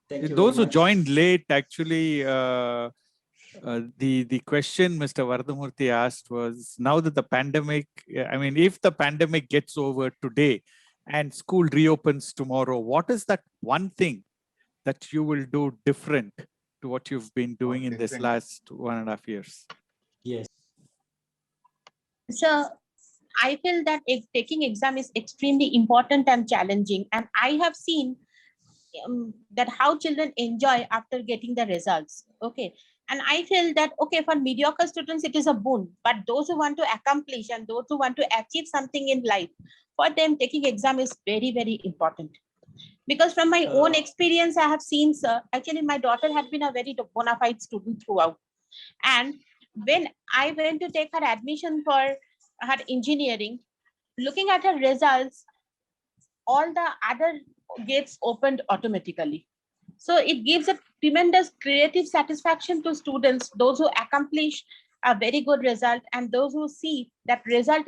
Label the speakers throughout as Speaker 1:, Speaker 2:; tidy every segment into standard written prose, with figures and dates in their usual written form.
Speaker 1: Thank you
Speaker 2: Those
Speaker 1: very
Speaker 2: who
Speaker 1: much.
Speaker 2: joined late, actually, the question Mr. Vardhamurthy asked was, now that the pandemic, I mean, if the pandemic gets over today and school reopens tomorrow, what is that one thing that you will do different to what you've been doing in this last 1.5 years?
Speaker 1: Yes.
Speaker 3: So I feel that taking exam is extremely important and challenging. And I have seen that how children enjoy after getting the results. Okay. And I feel that, okay, for mediocre students, it is a boon. But those who want to accomplish and those who want to achieve something in life, for them, taking exam is very, very important. Because from my own experience, I have seen, sir, actually, my daughter had been a very bona fide student throughout. And when I went to take her admission for her engineering, looking at her results, all the other gates opened automatically. So it gives a tremendous creative satisfaction to students, those who accomplish a very good result and those who see that result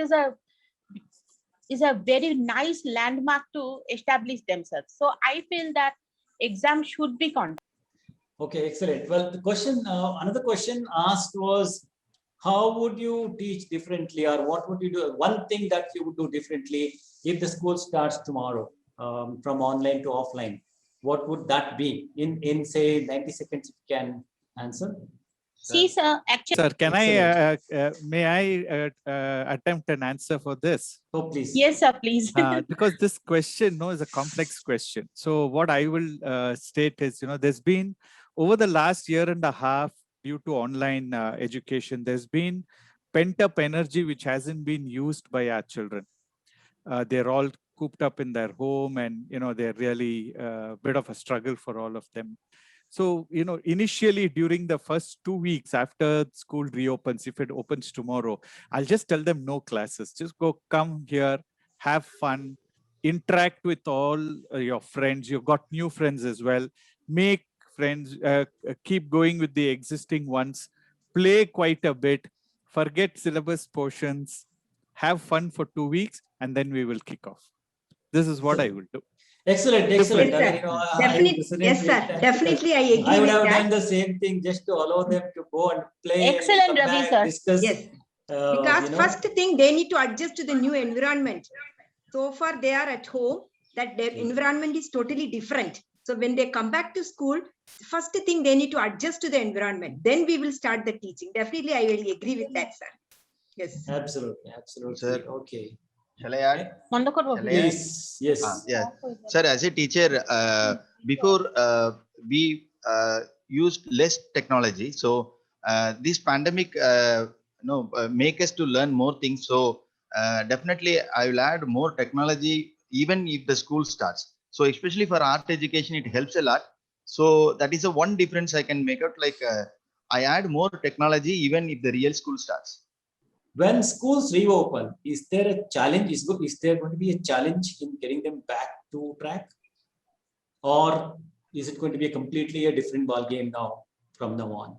Speaker 3: is a very nice landmark to establish themselves. So I feel that exam should be conducted.
Speaker 1: Okay, excellent. Well, the question, another question asked was, how would you teach differently, or what would you do? One thing that you would do differently if the school starts tomorrow, from online to offline, what would that be? In say 90 seconds, if you can answer.
Speaker 3: See, sir, actually,
Speaker 2: Sir, can may I attempt an answer for this?
Speaker 1: Oh, please.
Speaker 3: Yes, sir, please.
Speaker 2: Because this question is a complex question. So what I will state is, there's been over the last 1.5 years due to online education, there's been pent up energy which hasn't been used by our children. They're all cooped up in their home, and they're really a bit of a struggle for all of them. So, initially during the first 2 weeks after school reopens, if it opens tomorrow, I'll just tell them no classes. Just come here, have fun, interact with all your friends. You've got new friends as well. Make friends, keep going with the existing ones, play quite a bit, forget syllabus portions, have fun for 2 weeks, and then we will kick off. This is what I will do.
Speaker 1: Excellent, excellent.
Speaker 4: Yes, sir. Yes, sir. Definitely, I agree.
Speaker 1: I would have done the same thing just to allow them to go and play.
Speaker 3: Excellent,
Speaker 1: and
Speaker 3: Ravi, sir.
Speaker 1: Discuss.
Speaker 4: Yes. Because first thing, they need to adjust to the new environment. So far, they are at home, that their environment is totally different. So when they come back to school, first thing, they need to adjust to the environment. Then we will start the teaching. Definitely, I will agree with that, sir. Yes.
Speaker 1: Absolutely, absolutely.
Speaker 5: Sir.
Speaker 1: Okay.
Speaker 5: Shall I add?
Speaker 1: Please, yes.
Speaker 5: Yeah. Sir, as a teacher, before we used less technology. So this pandemic, make us to learn more things. So definitely, I will add more technology even if the school starts. So especially for art education, it helps a lot. So that is the one difference I can make out. Like I add more technology even if the real school starts.
Speaker 1: When schools reopen, is there a challenge? Is there going to be a challenge in getting them back to track? Or is it going to be completely a different ball game now from now on?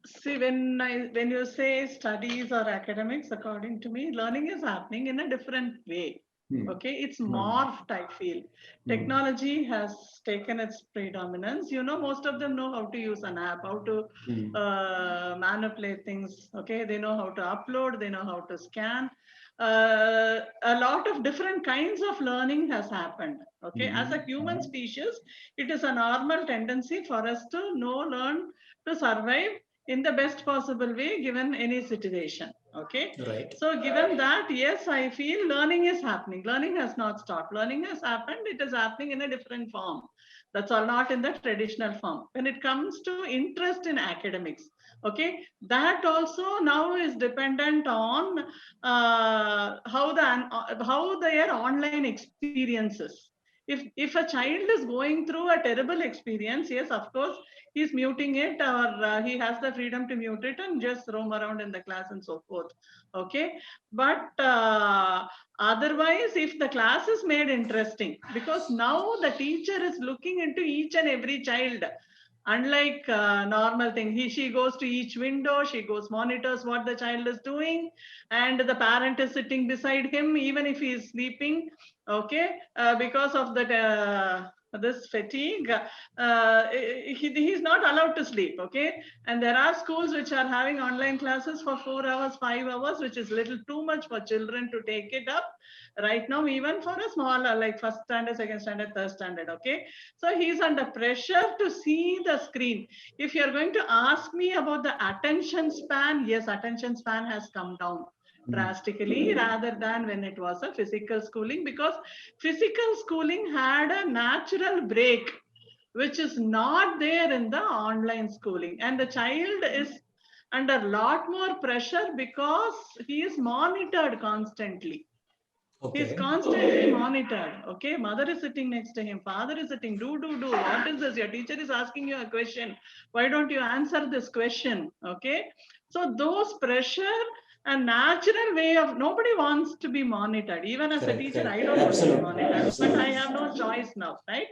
Speaker 6: See, when you say studies or academics, according to me, learning is happening in a different way. Okay, it's morphed, I feel. Technology has taken its predominance. Most of them know how to use an app, how to manipulate things. Okay, they know how to upload, they know how to scan. A lot of different kinds of learning has happened. Okay, as a human species, it is a normal tendency for us to learn to survive in the best possible way given any situation. Okay,
Speaker 1: right.
Speaker 6: So given that, yes, I feel learning is happening. Learning has not stopped. Learning has happened. It is happening in a different form. That's all, not in the traditional form. When it comes to interest in academics, okay, that also now is dependent on how their online experiences. If a child is going through a terrible experience, yes, of course, he's muting it, or he has the freedom to mute it and just roam around in the class and so forth. Okay, but otherwise, if the class is made interesting, because now the teacher is looking into each and every child. Unlike normal thing, she goes to each window, she monitors what the child is doing, and the parent is sitting beside him, even if he is sleeping, okay, because of that, this fatigue, he's not allowed to sleep, okay. And there are schools which are having online classes for 4 hours, 5 hours, which is little too much for children to take it up right now, even for a smaller, like first standard, second standard, third standard, okay. So he's under pressure to see the screen. If you're going to ask me about the attention span, yes, attention span has come down drastically rather than when it was a physical schooling, because physical schooling had a natural break, which is not there in the online schooling. And the child is under a lot more pressure because he is monitored constantly. He's
Speaker 1: Okay.
Speaker 6: constantly monitored. Okay, mother is sitting next to him, father is sitting, do. What is this? Your teacher is asking you a question. Why don't you answer this question? Okay, so those pressure, a natural way of, nobody wants to be monitored. Even as a teacher, I don't want to be monitored, but I have no choice now, right?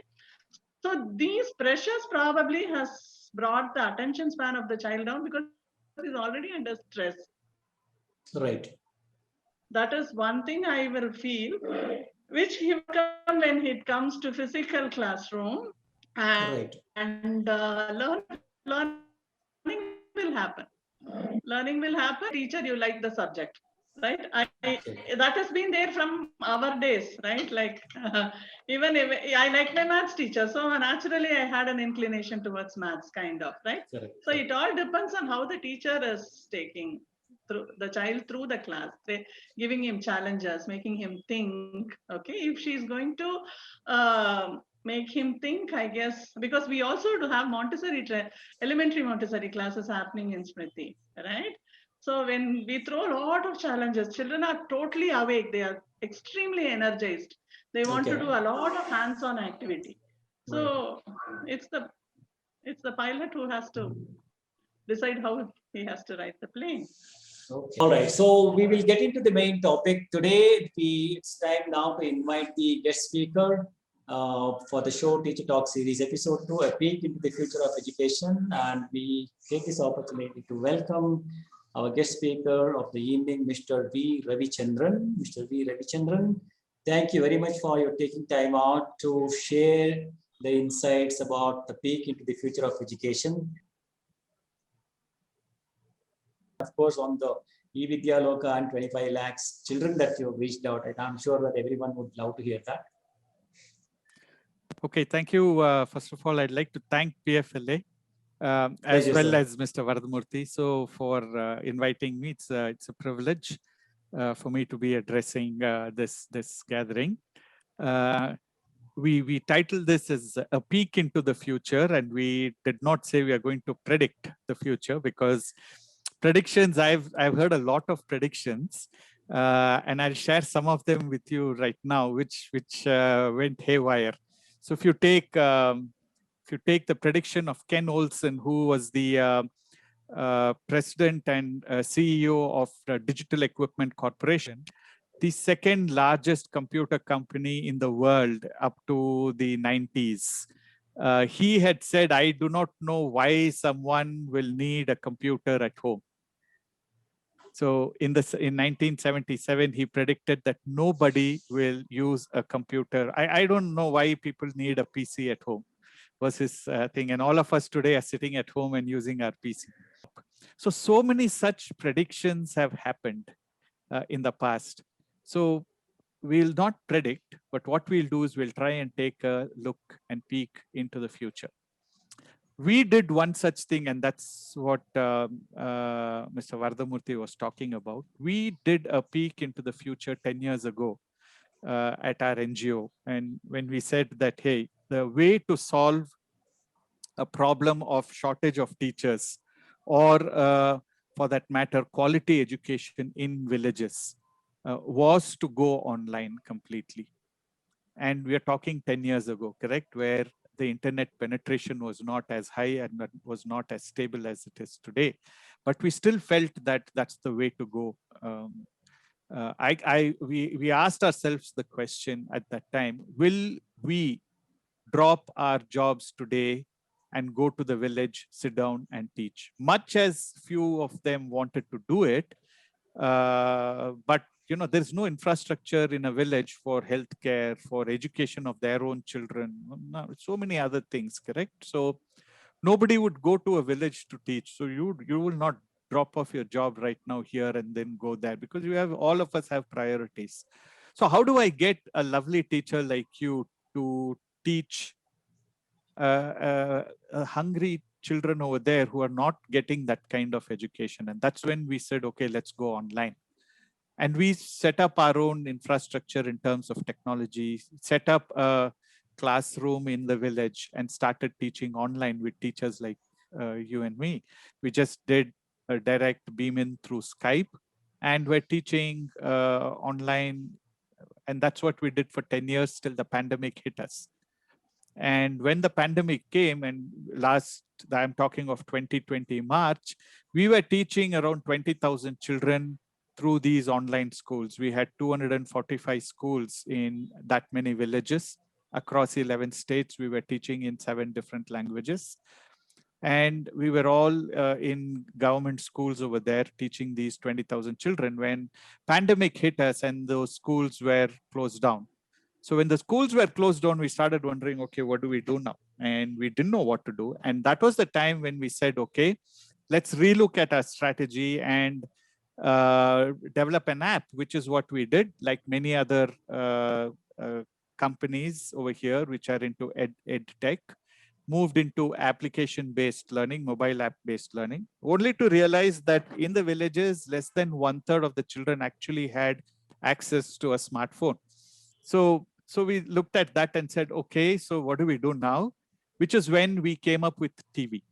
Speaker 6: So these pressures probably has brought the attention span of the child down because he's already under stress.
Speaker 1: Right.
Speaker 6: That is one thing I will feel, which he will come when it comes to physical classroom, and learning will happen. Learning will happen. Teacher, you like the subject, right? That has been there from our days, right? Like even if I like my maths teacher, so naturally I had an inclination towards maths, kind of, right?
Speaker 1: Correct.
Speaker 6: So it all depends on how the teacher is taking through the child through the class, giving him challenges, making him think. Okay, if she's going to make him think, I guess, because we also do have Montessori, elementary Montessori classes happening in Smriti, right? So when we throw a lot of challenges, children are totally awake. They are extremely energized. They want to do a lot of hands-on activity. So it's the pilot who has to decide how he has to write the plane.
Speaker 1: Okay. All right. So we will get into the main topic today. It's time now to invite the guest speaker for the show Teacher Talk Series Episode 2, a peek into the future of education. And we take this opportunity to welcome our guest speaker of the evening, Mr. V. Ravichandran. Mr. V. Ravichandran, thank you very much for your taking time out to share the insights about the peek into the future of education. Of course, on the e-Vidya Loka and 25 lakhs children that you have reached out, and I'm sure that everyone would love to hear that.
Speaker 2: Okay, thank you. First of all, I'd like to thank PFLA as well as Mr. Varadamurthy. So for inviting me, it's a privilege for me to be addressing this gathering. We titled this as a peek into the future, and we did not say we are going to predict the future, because predictions, I've heard a lot of predictions, and I'll share some of them with you right now, which went haywire. So if you take the prediction of Ken Olsen, who was the president and CEO of the Digital Equipment Corporation, the second largest computer company in the world up to the 90s. He had said, I do not know why someone will need a computer at home. So in 1977, he predicted that nobody will use a computer. I don't know why people need a PC at home, was his thing. And all of us today are sitting at home and using our PC. So many such predictions have happened in the past. So we'll not predict, but what we'll do is we'll try and take a look and peek into the future. We did one such thing, and that's what Mr. Varadamurthy was talking about. We did a peek into the future 10 years ago at our NGO. And when we said that, hey, the way to solve a problem of shortage of teachers, or for that matter, quality education in villages, was to go online completely. And we are talking 10 years ago, correct? Where the internet penetration was not as high and was not as stable as it is today. But we still felt that that's the way to go. We asked ourselves the question at that time, will we drop our jobs today and go to the village, sit down and teach? Much as few of them wanted to do it, But there's no infrastructure in a village for healthcare, for education of their own children, so many other things, correct? So nobody would go to a village to teach. So you will not drop off your job right now here and then go there, because all of us have priorities. So how do I get a lovely teacher like you to teach hungry children over there who are not getting that kind of education? And that's when we said, okay, let's go online. And we set up our own infrastructure in terms of technology, set up a classroom in the village and started teaching online with teachers like you and me. We just did a direct beam in through Skype, and we're teaching online. And that's what we did for 10 years till the pandemic hit us. And when the pandemic came, and I'm talking of 2020 March, we were teaching around 20,000 children through these online schools. We had 245 schools in that many villages across 11 states. We were teaching in 7 different languages. And we were all in government schools over there teaching these 20,000 children when pandemic hit us and those schools were closed down. So when the schools were closed down, we started wondering, okay, what do we do now? And we didn't know what to do. And that was the time when we said, okay, let's relook at our strategy and develop an app, which is what we did, like many other companies over here, which are into ed tech, moved into application-based learning, mobile app-based learning, only to realize that in the villages, less than 1/3 of the children actually had access to a smartphone. So we looked at that and said, okay, so what do we do now? Which is when we came up with TV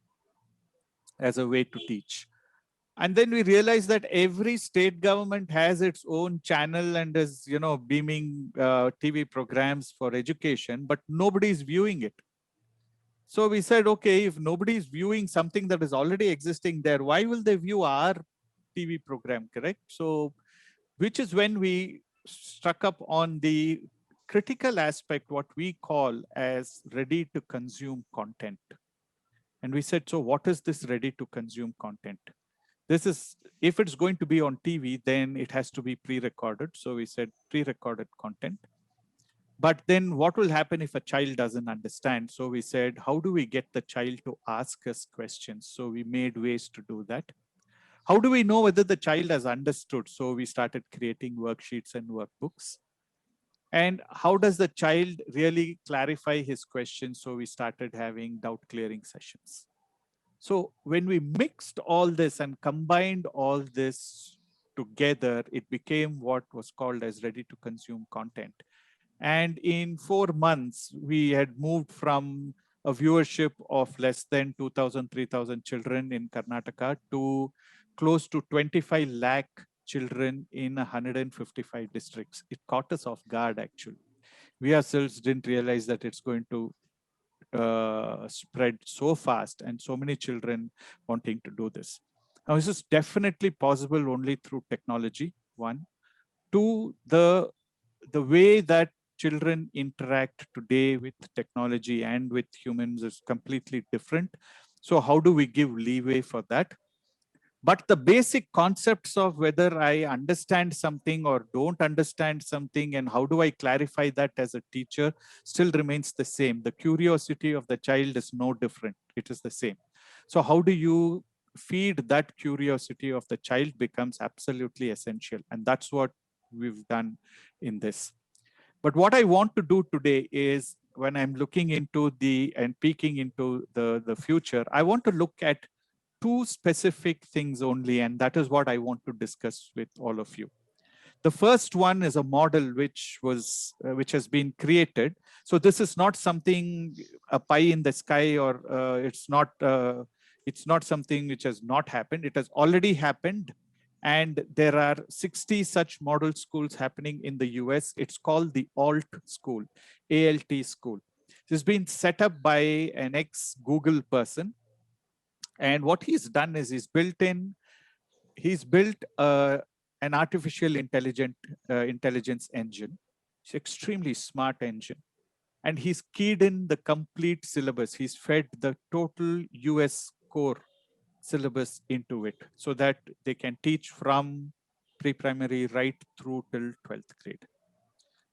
Speaker 2: as a way to teach. And then we realized that every state government has its own channel and is, beaming TV programs for education, but nobody's viewing it. So we said, okay, if nobody's viewing something that is already existing there, why will they view our TV program, correct? So, which is when we struck up on the critical aspect, what we call as ready to consume content. And we said, so what is this ready to consume content? This is, if it's going to be on TV, then it has to be pre-recorded. So we said pre-recorded content. But then what will happen if a child doesn't understand? So we said, how do we get the child to ask us questions? So we made ways to do that. How do we know whether the child has understood? So we started creating worksheets and workbooks. And how does the child really clarify his questions? So we started having doubt clearing sessions. So when we mixed all this and combined all this together, it became what was called as ready to consume content. And in 4 months, we had moved from a viewership of less than 2,000, 3,000 children in Karnataka to close to 25 lakh children in 155 districts. It caught us off guard, actually. We ourselves didn't realize that it's going to spread so fast and so many children wanting to do this. Now, this is definitely possible only through technology, one. Two, the way that children interact today with technology and with humans is completely different. So how do we give leeway for that? But the basic concepts of whether I understand something or don't understand something and how do I clarify that as a teacher still remains the same. The curiosity of the child is no different. It is the same. So how do you feed that curiosity of the child becomes absolutely essential. And that's what we've done in this. But what I want to do today is when I'm looking into and peeking into the future, I want to look at 2 specific things only, and that is what I want to discuss with all of you. The first one is a model which has been created. So this is not something a pie in the sky, or it's not something which has not happened. It has already happened, and there are 60 such model schools happening in the US. It's called the ALT school, ALT school. It's been set up by an ex-Google person. And what he's done is he's built an artificial intelligence engine. It's extremely smart engine. And he's keyed in the complete syllabus. He's fed the total US core syllabus into it so that they can teach from pre-primary right through till 12th grade.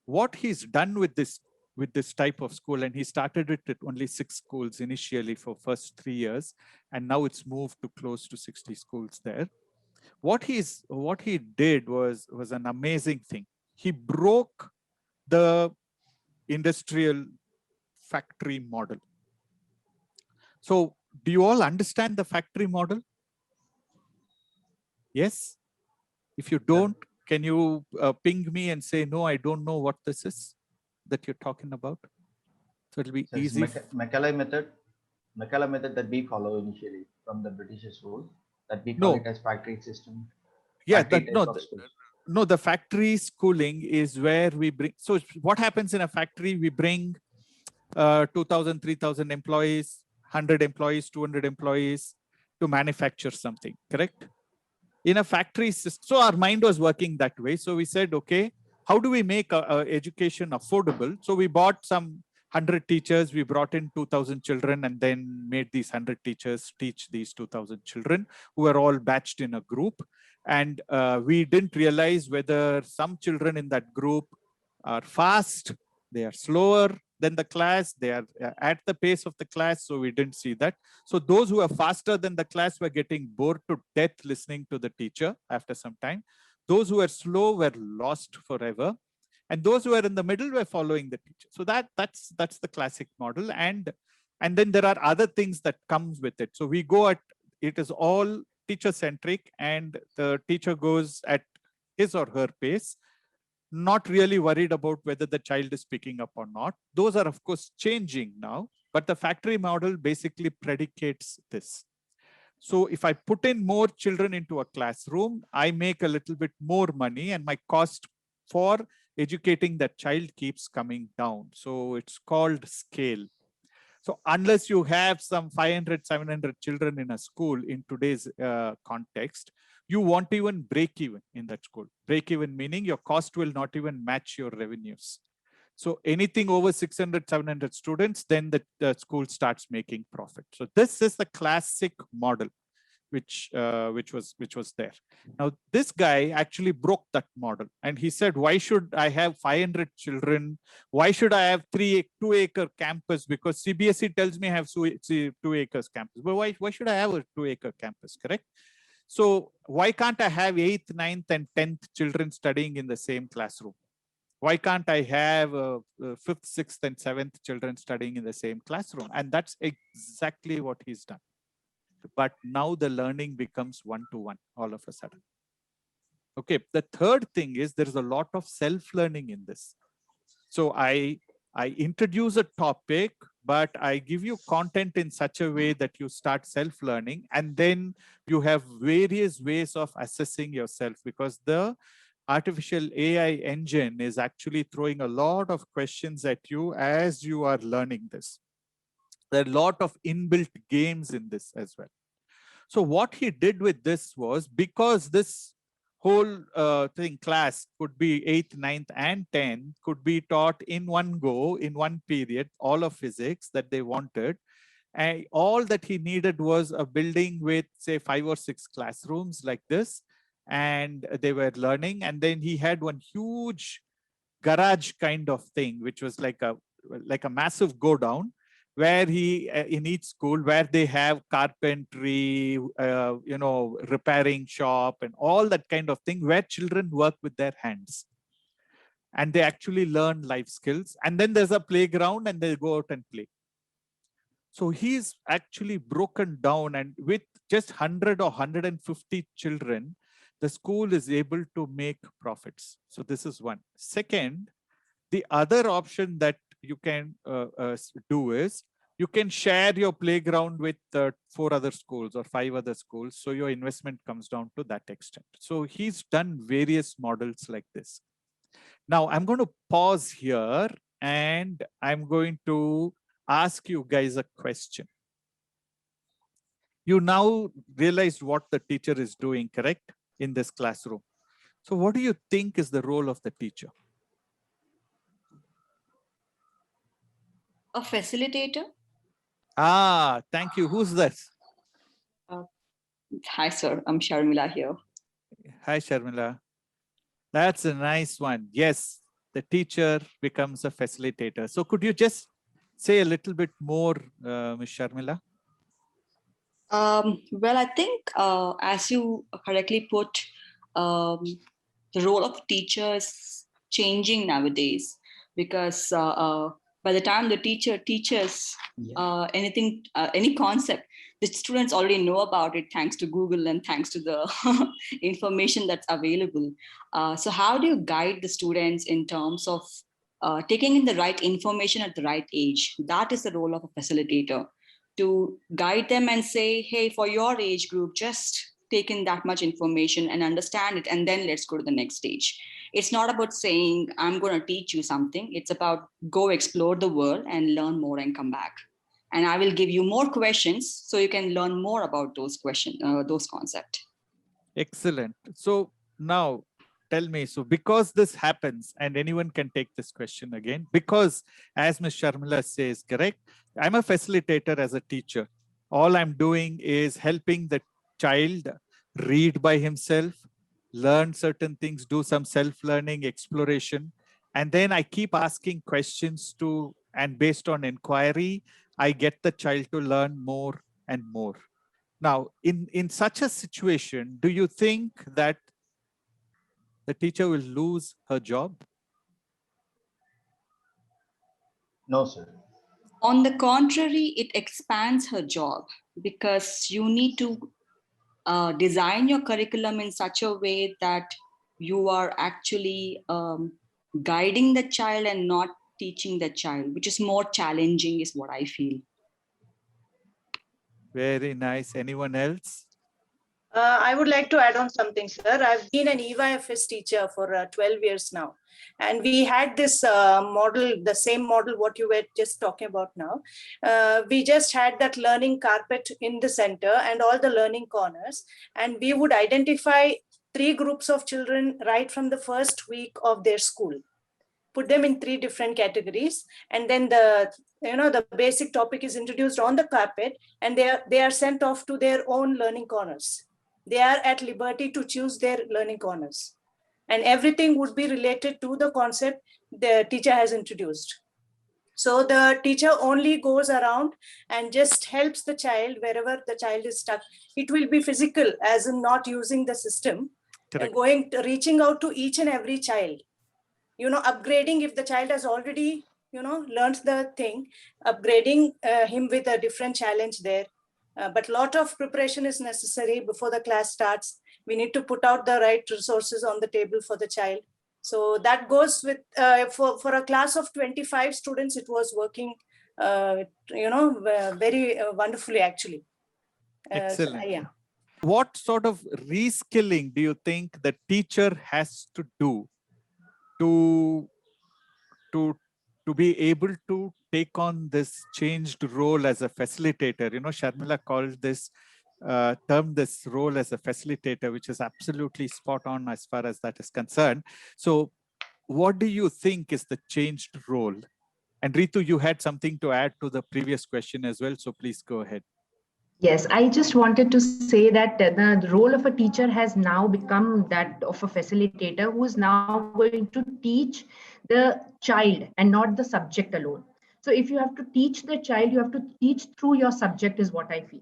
Speaker 2: What he's done with this type of school, and he started it at only 6 schools initially for first 3 years, and now it's moved to close to 60 schools there. What he did was an amazing thing. He broke the industrial factory model. So do you all understand the factory model? Yes? If you don't, can you ping me and say, no, I don't know what this is that you're talking about? So it'll be easy.
Speaker 5: Macaulay method that we follow initially from the British rule, that we call it as factory system.
Speaker 2: Yeah,
Speaker 5: factory
Speaker 2: the factory schooling is where we bring. So what happens in a factory? We bring 2,000, 3,000 employees, 100 employees, 200 employees to manufacture something, correct? In a factory system, so our mind was working that way. So we said, okay, how do we make education affordable? So we bought some 100 teachers, we brought in 2,000 children, and then made these 100 teachers teach these 2,000 children who were all batched in a group. And we didn't realize whether some children in that group are fast, they are slower than the class, they are at the pace of the class, so we didn't see that. So those who are faster than the class were getting bored to death listening to the teacher after some time. Those who were slow were lost forever. And those who were in the middle were following the teacher. So that's the classic model. And then there are other things that comes with it. So we go at, it is all teacher centric, and the teacher goes at his or her pace, not really worried about whether the child is picking up or not. Those are of course changing now, but the factory model basically predicates this. So if I put in more children into a classroom, I make a little bit more money, and my cost for educating that child keeps coming down. So it's called scale. So unless you have some 500, 700 children in a school in today's context, you won't even break even in that school. Break even meaning your cost will not even match your revenues. So anything over 600, 700 students, then the school starts making profit. So this is the classic model, which was there. Now this guy actually broke that model, and he said, why should I have 500 children? Why should I have 2-acre campus? Because CBSE tells me I have 2 acres campus. But why should I have a 2-acre campus, correct? So why can't I have 8th, 9th, and 10th children studying in the same classroom? Why can't I have 5th, 6th, and 7th children studying in the same classroom? And that's exactly what he's done. But now the learning becomes one-to-one all of a sudden. Okay, the third thing is there's a lot of self-learning in this. So I introduce a topic, but I give you content in such a way that you start self-learning, and then you have various ways of assessing yourself, because the artificial AI engine is actually throwing a lot of questions at you as you are learning this. There are a lot of inbuilt games in this as well. So what he did with this was, because this whole class could be 8th, 9th, and 10th could be taught in one go, in one period, all of physics that they wanted. And all that he needed was a building with, say, 5 or 6 classrooms like this, and they were learning. And then he had one huge garage kind of thing, which was like a massive go down, where he in each school where they have carpentry, repairing shop and all that kind of thing, where children work with their hands and they actually learn life skills. And then there's a playground and they go out and play. So he's actually broken down, and with just 100 or 150 children, the school is able to make profits. So this is one. Second, the other option that you can do is you can share your playground with 4 other schools or 5 other schools. So your investment comes down to that extent. So he's done various models like this. Now I'm going to pause here and I'm going to ask you guys a question. You now realized what the teacher is doing, correct? In this classroom. So what do you think is the role of the teacher?
Speaker 7: A facilitator.
Speaker 2: Ah, thank you. Who's that?
Speaker 7: Hi, sir. I'm Sharmila here.
Speaker 2: Hi, Sharmila. That's a nice one. Yes, the teacher becomes a facilitator. So could you just say a little bit more, Ms. Sharmila?
Speaker 7: Well, I think as you correctly put, the role of teacher is changing nowadays, because by the time the teacher teaches anything, any concept, the students already know about it thanks to Google and thanks to the information that's available. So how do you guide the students in terms of taking in the right information at the right age? That is the role of a facilitator, to guide them and say, hey, for your age group, just take in that much information and understand it, and then let's go to the next stage. It's not about saying, I'm going to teach you something. It's about go explore the world and learn more and come back. And I will give you more questions so you can learn more about those questions, those concepts.
Speaker 2: Excellent. So now tell me, so because this happens, and anyone can take this question again, because as Ms. Sharmila says, correct, I'm a facilitator as a teacher. All I'm doing is helping the child read by himself, learn certain things, do some self-learning exploration. And then I keep asking questions to, and based on inquiry, I get the child to learn more and more. Now, in such a situation, do you think that the teacher will lose her job?
Speaker 5: No, sir.
Speaker 7: On the contrary, it expands her job, because you need to design your curriculum in such a way that you are actually guiding the child and not teaching the child, which is more challenging, is what I feel.
Speaker 2: Very nice. Anyone else?
Speaker 8: I would like to add on something, sir. I've been an EYFS teacher for 12 years now. And we had this model, the same model what you were just talking about now. We just had that learning carpet in the center and all the learning corners. And we would identify 3 groups of children right from the first week of their school. Put them in 3 different categories. And then the basic topic is introduced on the carpet, and they are sent off to their own learning corners. They are at liberty to choose their learning corners, and everything would be related to the concept the teacher has introduced. So the teacher only goes around and just helps the child wherever the child is stuck. It will be physical, as in not using the system, and reaching out to each and every child, upgrading if the child has already, learned the thing, upgrading him with a different challenge there. But a lot of preparation is necessary before the class starts. We need to put out the right resources on the table for the child. So that goes with, for a class of 25 students, it was working, very wonderfully, actually.
Speaker 2: Excellent.
Speaker 8: So, yeah.
Speaker 2: What sort of reskilling do you think the teacher has to do to be able to take on this changed role as a facilitator? Sharmila called this term, this role as a facilitator, which is absolutely spot on as far as that is concerned. So what do you think is the changed role? And Ritu, you had something to add to the previous question as well, so please go ahead.
Speaker 9: Yes, I just wanted to say that the role of a teacher has now become that of a facilitator who is now going to teach the child and not the subject alone. So if you have to teach the child, you have to teach through your subject, is what I feel.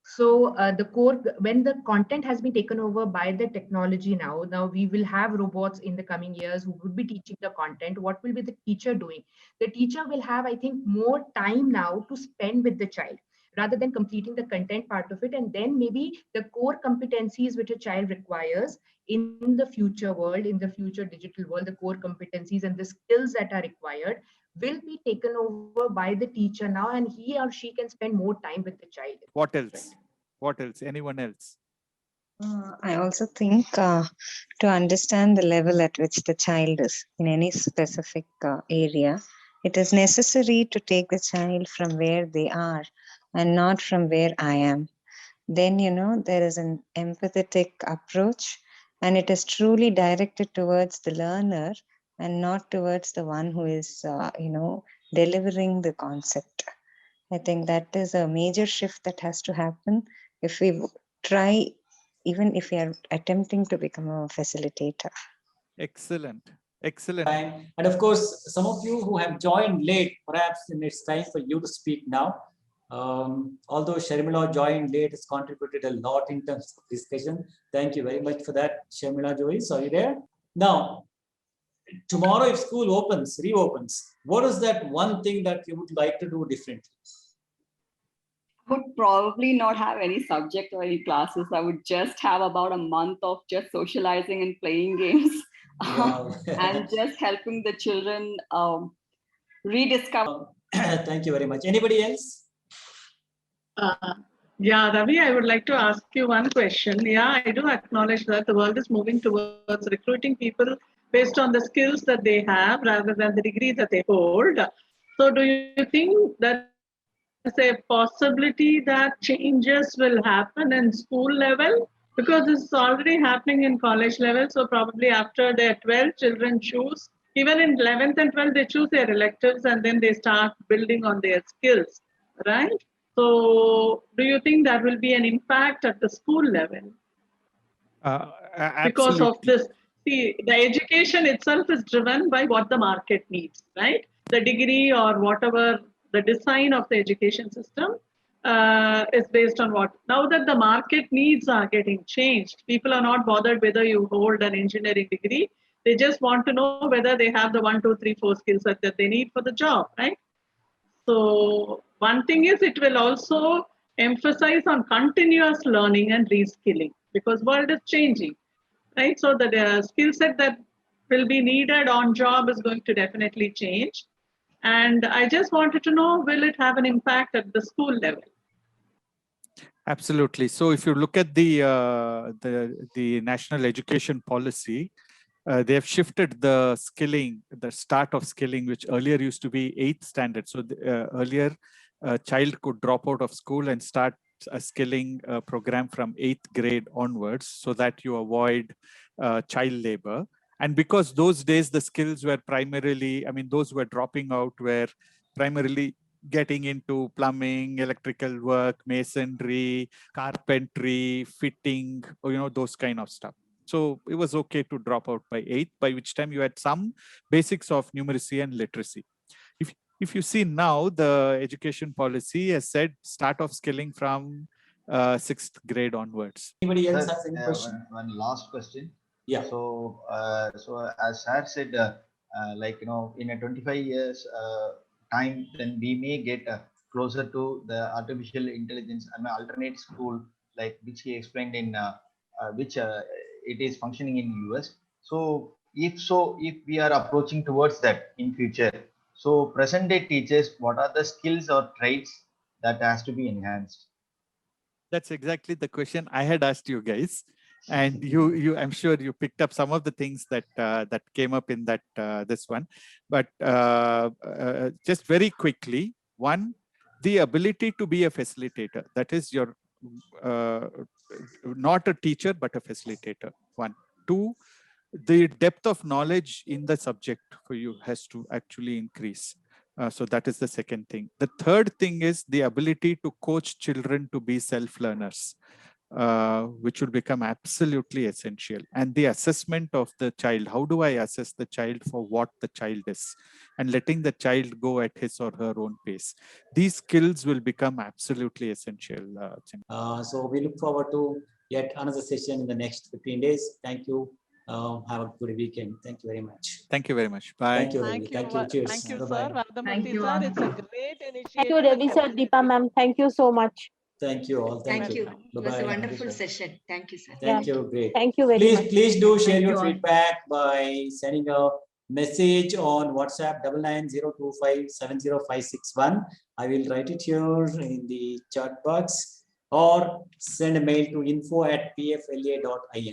Speaker 9: So the core, when the content has been taken over by the technology now we will have robots in the coming years who would be teaching the content. What will be the teacher doing? The teacher will have, I think, more time now to spend with the child, rather than completing the content part of it. And then maybe the core competencies which a child requires in the future world, in the future digital world, the core competencies and the skills that are required will be taken over by the teacher now, and he or she can spend more time with the child.
Speaker 2: What else? What else? Anyone else?
Speaker 10: I also think to understand the level at which the child is in any specific area, it is necessary to take the child from where they are and not from where I am. Then, there is an empathetic approach, and it is truly directed towards the learner and not towards the one who is, delivering the concept. I think that is a major shift that has to happen if we try, even if we are attempting to become a facilitator.
Speaker 2: Excellent. Excellent.
Speaker 1: And of course, some of you who have joined late, perhaps it's time for you to speak now. Although Sharmila joined late, has contributed a lot in terms of discussion. Thank you very much for that, Sharmila Joyce. Are you there? Now, tomorrow if school reopens, what is that one thing that you would like to do differently?
Speaker 7: I would probably not have any subject or any classes. I would just have about a month of just socializing and playing games.
Speaker 1: Wow.
Speaker 7: And just helping the children rediscover.
Speaker 1: Thank you very much. Anybody else?
Speaker 6: Yeah, Ravi, I would like to ask you one question. Yeah, I do acknowledge that the world is moving towards recruiting people based on the skills that they have rather than the degree that they hold. So do you think that there's a possibility that changes will happen in school level? Because this is already happening in college level. So probably after their 12, children choose, even in 11th and 12th, they choose their electives and then they start building on their skills, right? So do you think there will be an impact at the school level? Because of this, see, the education itself is driven by what the market needs, right? The degree or whatever the design of the education system is based on what. Now that the market needs are getting changed, people are not bothered whether you hold an engineering degree. They just want to know whether they have the 1, 2, 3, 4 skill set that they need for the job, right? So one thing is it will also emphasize on continuous learning and reskilling because world is changing, right? So the skill set that will be needed on job is going to definitely change. And I just wanted to know, will it have an impact at the school level?
Speaker 2: Absolutely. So if you look at the national education policy, they have shifted the skilling, the start of skilling, which earlier used to be 8th standard. So earlier, a child could drop out of school and start a skilling program from 8th grade onwards, so that you avoid child labor. And because those days the skills were primarily, I mean, those who were dropping out were primarily getting into plumbing, electrical work, masonry, carpentry, fitting, those kind of stuff. So it was okay to drop out by 8th, by which time you had some basics of numeracy and literacy. If you see now, the education policy has said start of skilling from 6th grade onwards.
Speaker 1: Anybody else has any question?
Speaker 5: One last question.
Speaker 1: Yeah.
Speaker 5: So, as Sir said, in a 25 years time, then we may get closer to the artificial intelligence and alternate school, like which he explained in which it is functioning in US. So if we are approaching towards that in future, so present day teachers, what are the skills or traits that has to be enhanced?
Speaker 2: That's exactly the question I had asked you guys, and you I'm sure you picked up some of the things that that came up in that this one. But just very quickly, one, the ability to be a facilitator. That is your not a teacher but a facilitator. 1, 2. The depth of knowledge in the subject for you has to actually increase. So that is the second thing. The third thing is the ability to coach children to be self-learners, which will become absolutely essential. And the assessment of the child. How do I assess the child for what the child is? And letting the child go at his or her own pace. These skills will become absolutely essential.
Speaker 1: So we look forward to yet another session in the next 15 days. Thank you. Have a good weekend. Thank you very much.
Speaker 2: Thank you very much. Bye.
Speaker 1: Thank you, Ravi. Thank you. Cheers.
Speaker 6: Thank you,
Speaker 1: Bye-bye.
Speaker 6: sir.
Speaker 9: Thank you.
Speaker 6: Sir, it's a great initiative.
Speaker 3: Thank you, Ravi sir, Deepa ma'am. Thank you so much.
Speaker 1: Thank you all. Thank you.
Speaker 4: It was a wonderful session. Thank you, sir.
Speaker 1: Thank you. Great.
Speaker 3: Thank you very much.
Speaker 1: Please do share
Speaker 9: Thank
Speaker 1: your
Speaker 9: you all.
Speaker 1: feedback by sending a message on WhatsApp 9902570561. I will write it here in the chat box, or send a mail to info@pfla.in.